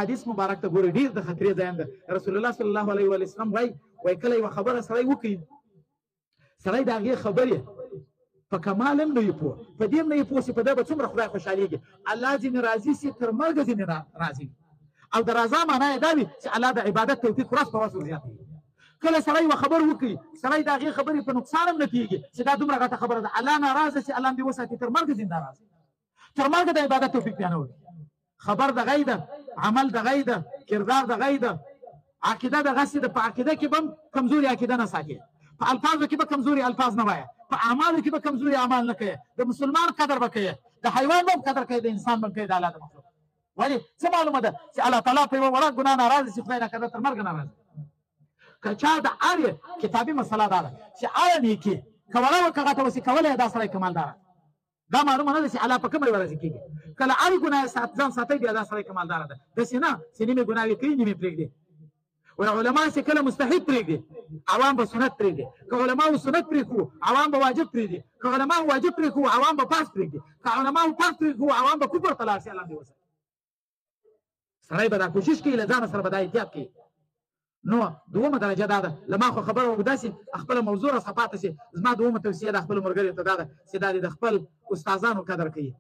حدیث مبارک ته ګورئ ډېر د خطرې ځای ده. رسول الله صلی الله علیه وسلم وایي کله یوه خبره سړی وکړي، سړی د هغې خبرې په کمال هم نه وي پوه، په دې هم نه وي پوه چې په ده به څومره خدای خوشحالېږي. الله ځینې راضي سي تر مرګه ځینې راضي وي. او د رضا معنا یې دا وي چې الله د عبادت توفیق ورځ په ورځ ورزیاتوي. کله سړی یوه خبر وکړي، سړی د هغې خبرې په نقصان هم نه کېږي چې دا دومره غټه خبره ده، الله ناراضه چې الله دې وساتي تر مرګه زنده راځي، تر مرګه د عبادت توفیق بیا نه ورکړي. خبر دغه ده، عمل دغه ده، کردار دغه ده، عقیده دغسې ده. په عقیده کې به هم کمزوري عقیده نه ساتي، په الفاظو کې به کمزوري الفاظ نه وایه، په اعمالو کې به کمزوري اعمال نه کوي. د مسلمان قدر به کوي، د حیوان به هم قدر کوي، د انسان به هم کوي، د الله د مخلوق. ولې څه معلومه ده چې الله تعالی په یوه وړه ګناه ناراضه چې خدای ناکرده تر مرګه ناراضه. که چا د هرې کتابي مسله دا ده چې هره نیکي که وړه وه که غټه وسي کولی دا سړی کمالداره، دا معلومه نه ده چې الله په کومه ورځ کېږي. کله هرې ګناه ځان ساتئ بیا دا سړی کمالداره ده. داسې نه چې نیمې ګناوې کوي نیمې پرېږدي. علما چې کله مستحب پرېږدي عوام به سنت پرېږدي، که علماو سنت پرېږدو عوام به واجب پرېږدي، که علماو واجب پرېږدو عوام به پاس پرېږدي، که علماو پاس پرېږدو عوام به کفر ته لاړ شي. الله دې وساتي. سړی به دا کوشش کوي له ځانه سره به دا احتیاط کوي. نو دومه درجه دا ده، له ما خو خبره اوږده سي، خپله موضوع راڅخه پاته سي. زما دومه توصیه د خپلو ملګریو ته دا ده چې دا دې د خپل استادانو قدر کوي.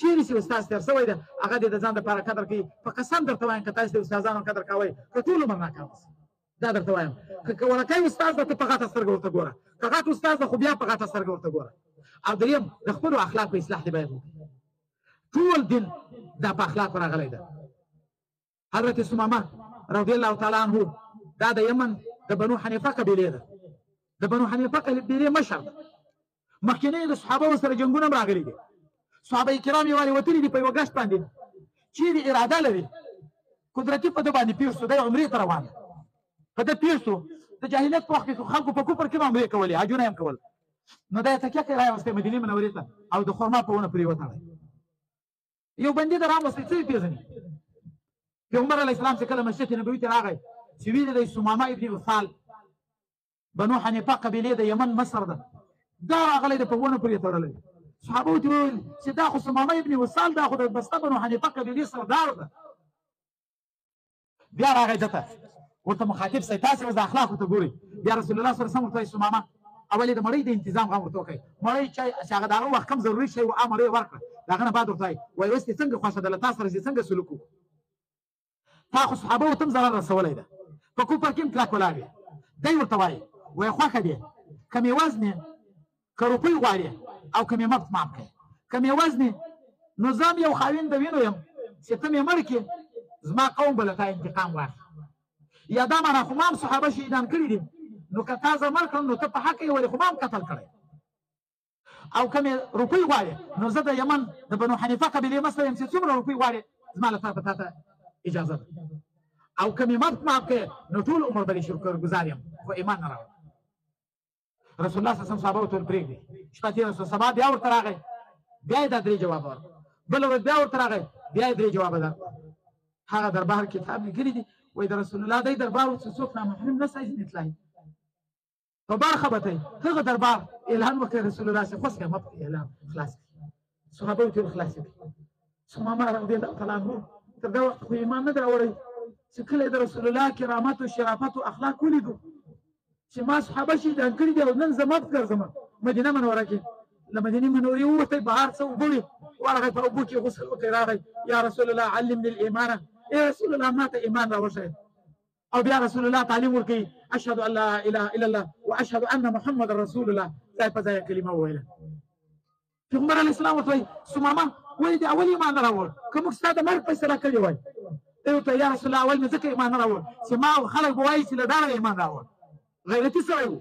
چیرې چې استاد تېر شوی ده هغه دې د ځان دپاره قدر کوي. په قسم درته وایم که تاسو د استادانو قدر کوئ که ټول عمر ناکام شي. دا درته وایم که ورکی استاد ده ته په غټه سترګه ورته ګوره، که غټ استاد ده خو بیا په غټه سترګه ورته ګوره. او دریم د خپلو اخلاقو اصلاح دې باید وکړي. ټول دین دا په اخلاقو راغلی ده. حضرت ثمامه رضی الله تعالی عنه دا د یمن د بنو حنیفه قبیلې ده، د بنو حنیفه قبیلې مشر ده. مخکینی د صحابه سره جنګونه هم راغلي دي. صحابه کرام یې والې وتلي دي په یوه ګشت باندې، چیرې اراده لري قدرتي په ده باندې پېښ شو، دی عمرې ته روان په ده پېښ شو. د جاهلیت په وخت کې خلکو په کفر کې به عمرې کولې، حجونه یې هم کول. نو دا یې تکیه کوي راوستی مدینې منورې ته او د خرما په ونه پرې وتړی. یو بندي ته راوستی څه یې پېژني. پیغمبر علیه السلام چې کله مسجد نبوي ته راغی چې ویلې دی ثمامه ابن اثال بنو حنیفه قبیلې د یمن مصر ده، دا راغلی دی په ونه پورې تړلی. صحابه ورته وویل چې دا خو ثمامه ابن اثال دا خو د بسته بنو حنیفه قبیلې سردار ده. بیا راغی ده ته ورته مخاطب صحیح تاسې اوس د اخلاقو ته ګورئ. بیا رسول الله صلی الله علیه وسلم ورته وایي ثمامه اول یې د مړۍ د انتظام غم ورته وکړئ. مړۍ چې هغه د هغه وخت کم ضروري شی و مړۍ یې ورکړه. د هغه نه بعد ورته وایي اوس دې څنګه خوښه ده له تا سره چې څنګه سلوک وکړو. تا خو صحابه ورته هم ضرر رسولی ده، په کفر کې هم کلک ولاړ یې. دی ورته وایي وایي خوښه دې که مې وزنې که روپۍ غواړې او که مې مفت معاف کړې. که مې وزنې نو زه هم یو خاوند د وینو یم چې ته مې مړ کړې زما قوم به له تا انتقام واخلي. یا دا معنا خو ما هم صحابه شهیدان کړي دي، نو که تا زه مړ کړم نو ته په حق یې ولې خو ما هم قتل کړی. او که مې روپۍ غواړې نو زه د یمن د بنو حنیفه قبیلې مشر یم چې څومره روپۍ غواړې زما له طرفه تا ته اجازه ده. او که مې مفت معاف کړې نو ټول عمر به دې شکرګزار یم خو ایمان نه راوړه. رسول الله صلی الله علیه وسلم صحابه ورته ویل پرېږدي. شپه تېره شوه، سبا بیا ورته راغی، بیا یې دا درې جواب ورکړه. بله ورځ بیا ورته راغی، بیا یې درې جوابه درکړه. هغه دربار کتاب لیکلي دي وایي د رسول الله دی دربار و چې څوک نامحرم نه سای ځینې تلای په برخه به تی هغه دربار اعلان وکړي. رسول الله صلی خوښ مفت اعلان خلاص کړي. صحابه ورته ویل خلاص کړي. ثمامه رضی الله تعالی عنه تر دا وخت خو ایمان نه دی راوړی چې کله د رسول الله کرامت او شرافت او اخلاق ولیدو چې ما صحابه شهیدان کړي دي او نن زه مفت ګرځم. مدینه منوره کې له مدینې منورې ووتی، بهر څه اوبه وې، ورغی په اوبو کې غسل وکړی، راغی یا رسول الله علمني الايمان، ای رسول الله ما ته ایمان راوښیه. او بیا رسول الله تعلیم ورکوي اشهد ان لا اله الا الله واشهد ان محمد رسول الله، ځای په ځای کلمه وویله. پیغمبر علیه السلام ورته وایي ثمامه ولې دې اول ایمان نه راوړ، که موږ ستا د مرګ فیصله کړې وای. دی ورته یا رسول الله اول مې ځکه ایمان نه راوړ چې ما خلک به وایي چې له دغه ایمان راوړ، غیرتي سړی و.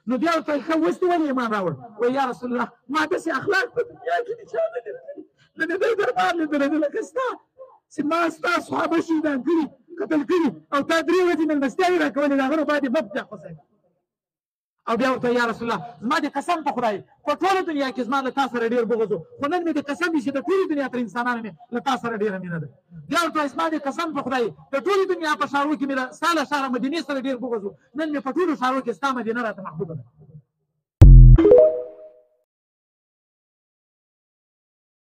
نو بیا ورته ښه اوس دې ولې ایمان راوړ؟ وایي یا رسول الله ما داسې اخلاق په دنیا کې دي چا نه دي لیدلي، نه مې دی دربار لیدلی دی لکه ستا چې ما ستا صحابه شهیدان کړي قتل کړي او تا درې ورځې مېلمستیاوې راکولې د هغه نه بعد یې مفت اخیستی. او بیا ورته یا رسول الله زما د قسم په خدای په ټوله دنیا کې زما له تا سره ډېر بغض و، خو نن مې د قسم وي چې د ټولې دنیا تر انسانانو مې له تا سره ډېره مینه ده. بیا ورته وایي زما د قسم په خدای د ټولې دنیا په ښارو کې مې له ستا له ښاره مدینې سره ډېر بغض و، نن مې په ټولو ښارو کې ستا مدینه راته محبوبه ده.